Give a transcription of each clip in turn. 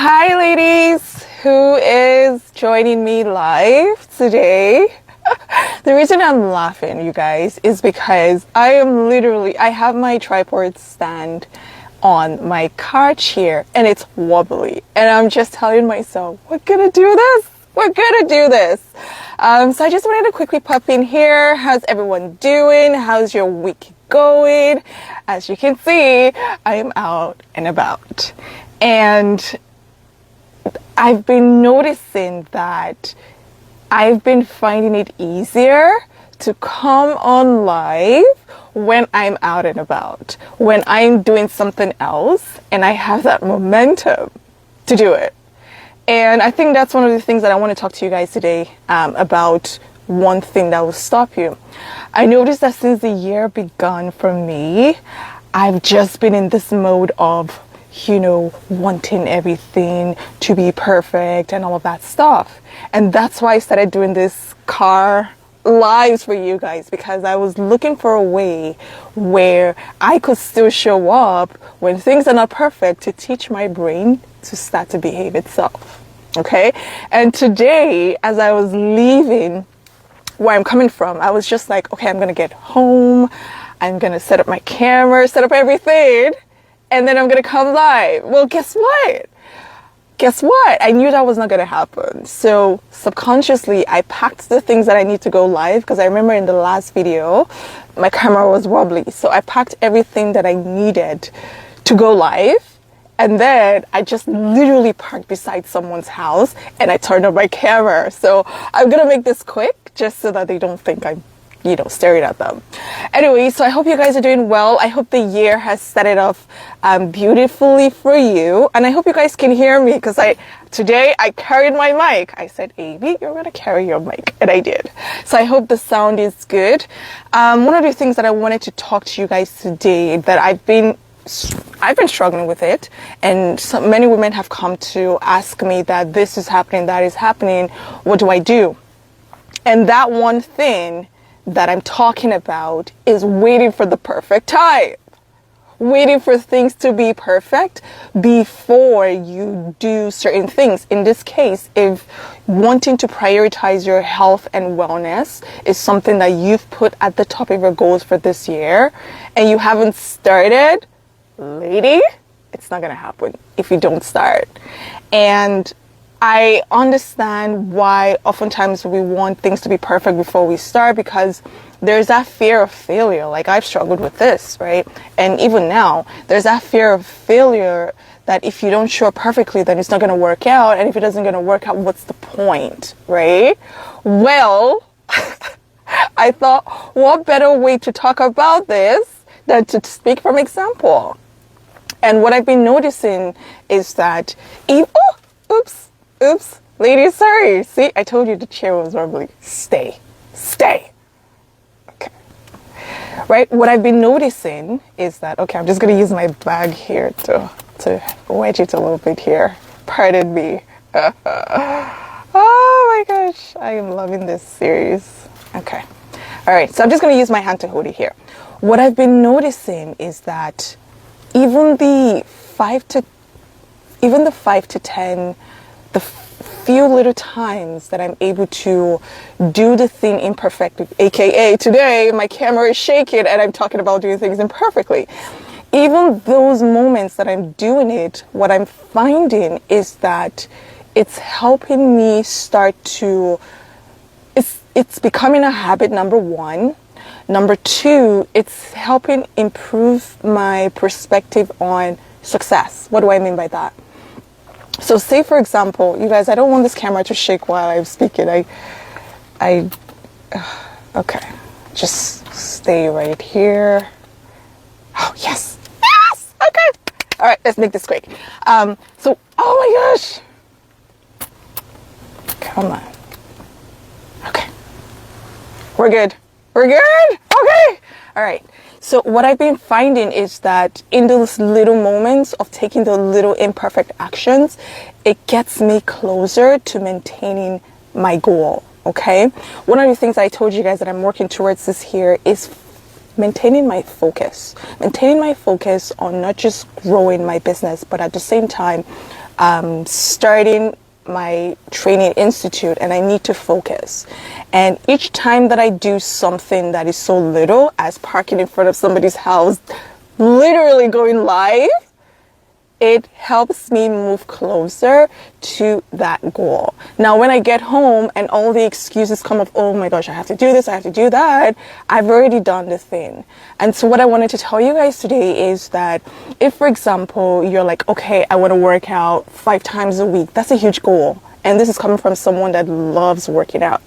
Hi ladies, who is joining me live today? The reason I'm laughing, you guys, is because I have my tripod stand on my car chair and it's wobbly, and I'm just telling myself, we're gonna do this. So I just wanted to quickly pop in here. How's everyone doing? How's your week going? As you can see, I am out and about. And I've been noticing that I've been finding it easier to come on live when I'm out and about, when I'm doing something else and I have that momentum to do it. And I think that's one of the things that I want to talk to you guys today about. One thing that will stop you. I noticed that since the year begun for me, I've just been in this mode of, wanting everything to be perfect and all of that stuff. And that's why I started doing this car lives for you guys, because I was looking for a way where I could still show up when things are not perfect, to teach my brain to start to behave itself. Okay? And today, as I was leaving where I'm coming from, I was just like, okay, I'm going to get home. I'm going to set up my camera, set up everything, and then I'm going to come live. Well, guess what? I knew that was not going to happen. So subconsciously, I packed the things that I need to go live, because I remember in the last video, my camera was wobbly. So I packed everything that I needed to go live. And then I just literally parked beside someone's house and I turned on my camera. So I'm going to make this quick just so that they don't think I'm, staring at them. Anyway, so I hope you guys are doing well. I hope the year has started off beautifully for you. And I hope you guys can hear me, because today I carried my mic. I said, Amy, you're going to carry your mic. And I did. So I hope the sound is good. One of the things that I wanted to talk to you guys today, that I've been struggling with it, and so many women have come to ask me that this is happening, that is happening, what do I do? And that one thing that I'm talking about is waiting for the perfect time, waiting for things to be perfect before you do certain things. In this case, if wanting to prioritize your health and wellness is something that you've put at the top of your goals for this year and you haven't started, lady, it's not going to happen if you don't start. And I understand why oftentimes we want things to be perfect before we start, because there's that fear of failure. Like, I've struggled with this, right? And even now, there's that fear of failure, that if you don't show up perfectly, then it's not going to work out. And if it doesn't going to work out, what's the point, right? Well, I thought, what better way to talk about this than to speak from example? And what I've been noticing is that oops, ladies, sorry. See, I told you the chair was wobbly. Stay. Okay. Right? What I've been noticing is that, okay, I'm just going to use my bag here to wedge it a little bit here. Pardon me. Oh my gosh. I am loving this series. Okay. All right. So I'm just going to use my hand to hold it here. What I've been noticing is that even the 5 to 10, the few little times that I'm able to do the thing imperfectly, aka today my camera is shaking and I'm talking about doing things imperfectly. Even those moments that I'm doing it, what I'm finding is that it's helping me start to, it's becoming a habit, number one. Number two, it's helping improve my perspective on success. What do I mean by that? So say, for example, you guys, I don't want this camera to shake while I'm speaking. Okay, just stay right here. Oh, yes, okay. All right, let's make this quick. Oh my gosh. Come on. Okay, we're good. Okay. All right. So what I've been finding is that in those little moments of taking the little imperfect actions, it gets me closer to maintaining my goal. Okay. One of the things I told you guys that I'm working towards this year is maintaining my focus on not just growing my business, but at the same time, starting my training institute and I need to focus. And each time that I do something that is so little as parking in front of somebody's house, literally going live, it helps me move closer to that goal. Now, when I get home and all the excuses come up, oh my gosh, I have to do this, I have to do that, I've already done the thing. And so what I wanted to tell you guys today is that if, for example, you're like, okay, I want to work out 5 times a week, that's a huge goal. And this is coming from someone that loves working out.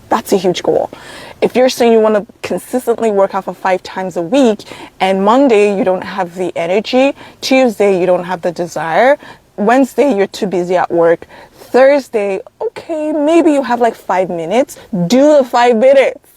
That's a huge goal. If you're saying you want to consistently work out for 5 times a week and Monday you don't have the energy, Tuesday you don't have the desire, Wednesday you're too busy at work, Thursday, okay, maybe you have like 5 minutes, do the 5 minutes.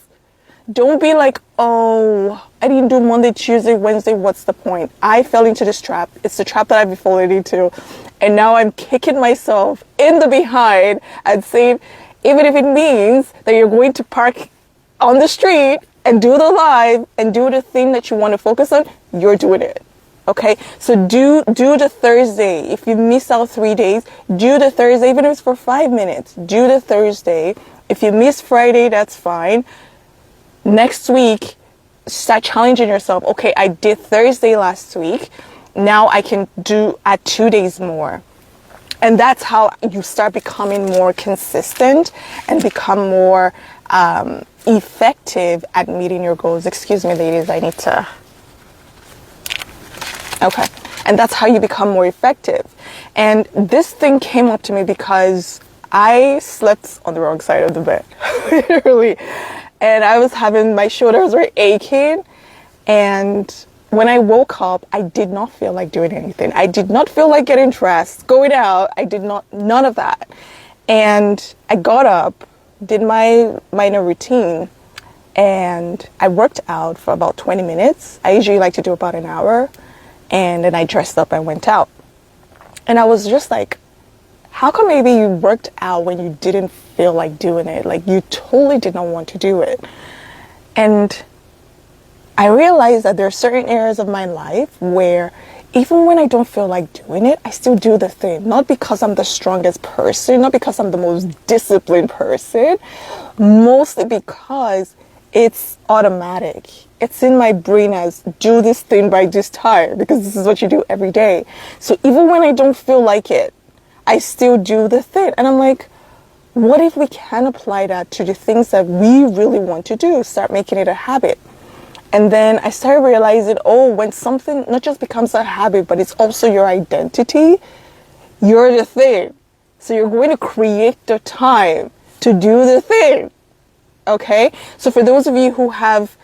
Don't be like, oh, I didn't do Monday, Tuesday, Wednesday, what's the point? I fell into this trap. It's the trap that I've been falling into. And now I'm kicking myself in the behind and saying, even if it means that you're going to park on the street and do the live and do the thing that you want to focus on, you're doing it. Okay, so do the Thursday. If you miss out 3 days, do the Thursday, even if it's for 5 minutes. Do the Thursday. If you miss Friday, that's fine. Next week, start challenging yourself. Okay, I did Thursday last week. Now I can add 2 days more. And that's how you start becoming more consistent and become more effective at meeting your goals. Excuse me, ladies, I need to... Okay. And that's how you become more effective. And this thing came up to me because I slept on the wrong side of the bed, literally. And I was having, my shoulders were aching. And when I woke up, I did not feel like doing anything. I did not feel like getting dressed, going out. I did not, none of that. And I got up, did my minor routine, and I worked out for about 20 minutes. I usually like to do about an hour. And then I dressed up and went out. And I was just like, how come maybe you worked out when you didn't feel like doing it? Like you totally did not want to do it. And I realized that there are certain areas of my life where even when I don't feel like doing it, I still do the thing. Not because I'm the strongest person, not because I'm the most disciplined person, mostly because it's automatic. It's in my brain as do this thing by this time because this is what you do every day. So even when I don't feel like it, I still do the thing. And I'm like, what if we can apply that to the things that we really want to do? Start making it a habit. And then I started realizing, oh, when something not just becomes a habit, but it's also your identity, you're the thing. So you're going to create the time to do the thing. Okay? So for those of you who have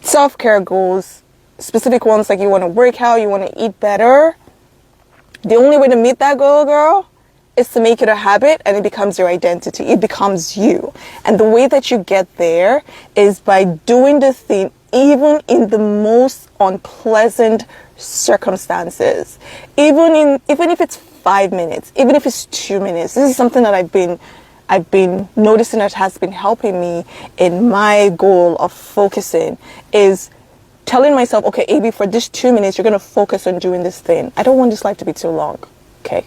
self-care goals, specific ones like you want to work out, you want to eat better, the only way to meet that goal, girl, is to make it a habit and it becomes your identity. It becomes you. And the way that you get there is by doing the thing even in the most unpleasant circumstances. Even if it's 5 minutes, even if it's 2 minutes. This is something that I've been noticing that has been helping me in my goal of focusing is telling myself, okay, AB, for this 2 minutes, you're going to focus on doing this thing. I don't want this life to be too long. Okay,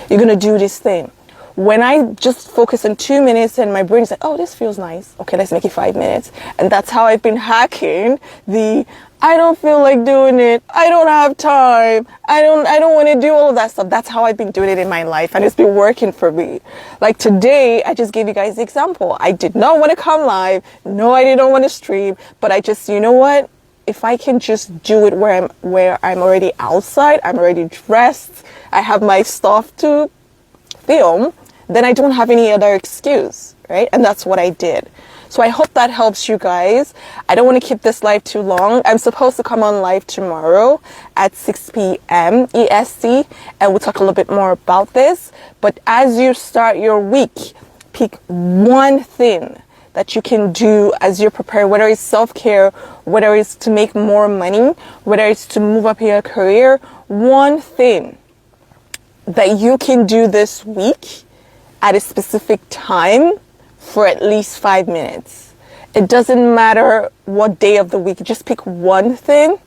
you're going to do this thing. When I just focus on 2 minutes and my brain is like, oh, this feels nice. Okay, let's make it 5 minutes. And that's how I've been hacking the, I don't feel like doing it. I don't have time. I don't want to do all of that stuff. That's how I've been doing it in my life. And it's been working for me. Like today, I just gave you guys the example. I did not want to come live. No, I didn't want to stream. But I just, you know what? If I can just do it where I'm already outside, I'm already dressed, I have my stuff to film, then I don't have any other excuse, right? And that's what I did. So I hope that helps you guys. I don't want to keep this live too long. I'm supposed to come on live tomorrow at 6 p.m. EST, and we'll talk a little bit more about this. But as you start your week, pick one thing that you can do as you're prepared, whether it's self-care, whether it's to make more money, whether it's to move up your career, one thing that you can do this week at a specific time for at least 5 minutes. It doesn't matter what day of the week, just pick one thing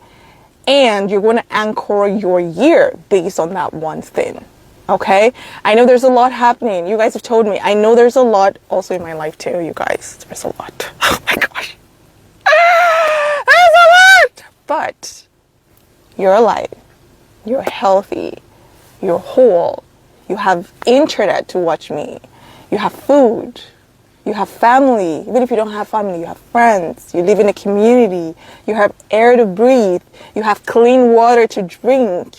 And you're going to anchor your year based on that one thing. Okay? I know there's a lot happening. You guys have told me. I know there's a lot also in my life too, you guys. There's a lot. Oh my gosh. There's a lot! But you're alive. You're healthy. You're whole. You have internet to watch me. You have food. You have family. Even if you don't have family, you have friends. You live in a community. You have air to breathe. You have clean water to drink.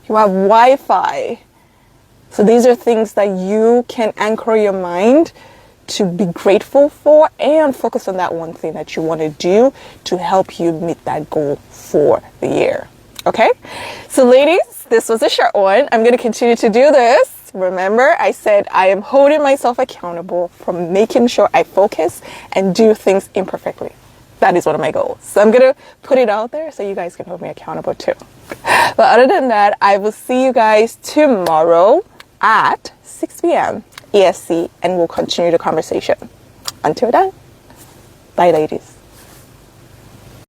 You have Wi-Fi. So these are things that you can anchor your mind to be grateful for and focus on that one thing that you want to do to help you meet that goal for the year. Okay? So ladies, this was a short one. I'm going to continue to do this. Remember, I said I am holding myself accountable from making sure I focus and do things imperfectly. That is one of my goals. So I'm going to put it out there so you guys can hold me accountable too. But other than that, I will see you guys tomorrow at 6 p.m. ESC, and we'll continue the conversation. Until then, bye ladies.